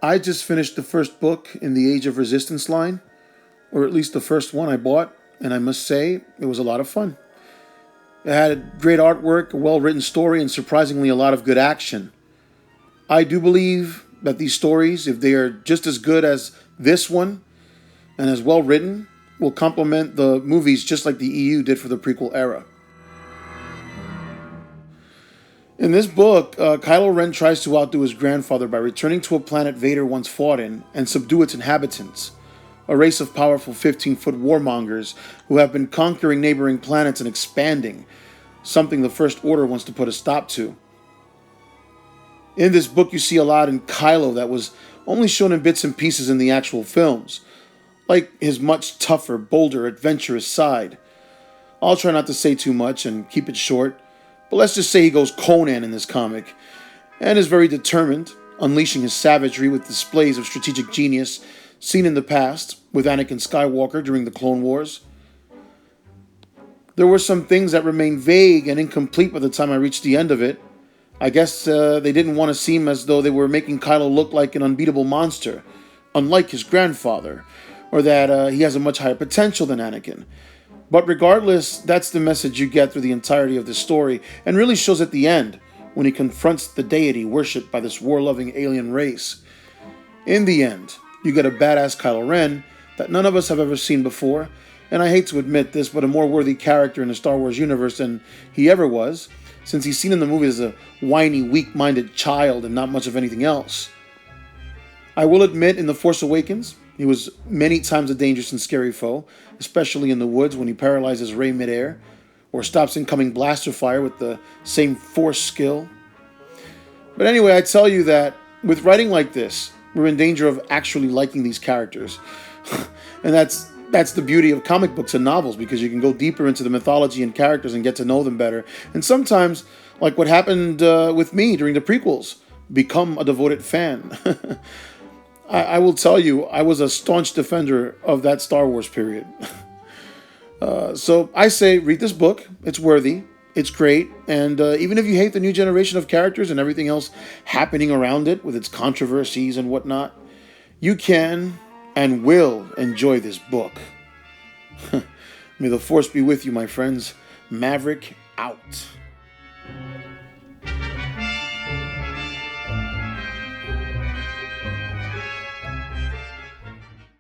I just finished the first book in the Age of Resistance line, or at least the first one I bought, and I must say, it was a lot of fun. It had great artwork, a well written story, and surprisingly a lot of good action. I do believe that these stories, if they are just as good as this one and as well written, will complement the movies just like the EU did for the prequel era. In this book, Kylo Ren tries to outdo his grandfather by returning to a planet Vader once fought in and subdue its inhabitants, a race of powerful 15-foot warmongers who have been conquering neighboring planets and expanding, something the First Order wants to put a stop to. In this book, you see a lot in Kylo that was only shown in bits and pieces in the actual films, like his much tougher, bolder, adventurous side. I'll try not to say too much and keep it short, but let's just say he goes Conan in this comic, and is very determined, unleashing his savagery with displays of strategic genius seen in the past with Anakin Skywalker during the Clone Wars. There were some things that remained vague and incomplete by the time I reached the end of it. I guess they didn't want to seem as though they were making Kylo look like an unbeatable monster, unlike his grandfather, or that he has a much higher potential than Anakin. But regardless, that's the message you get through the entirety of this story, and really shows at the end, when he confronts the deity worshipped by this war-loving alien race. In the end, you get a badass Kylo Ren that none of us have ever seen before, and I hate to admit this, but a more worthy character in the Star Wars universe than he ever was, since he's seen in the movies as a whiny, weak-minded child and not much of anything else. I will admit, in The Force Awakens, he was many times a dangerous and scary foe, especially in the woods when he paralyzes Rey midair, or stops incoming blaster fire with the same force skill. But anyway, I tell you that with writing like this, we're in danger of actually liking these characters. And that's the beauty of comic books and novels, because you can go deeper into the mythology and characters and get to know them better. And sometimes, like what happened with me during the prequels, become a devoted fan. I will tell you, I was a staunch defender of that Star Wars period. So I say, read this book. It's worthy. It's great. And even if you hate the new generation of characters and everything else happening around it with its controversies and whatnot, you can and will enjoy this book. May the Force be with you, my friends. Maverick out.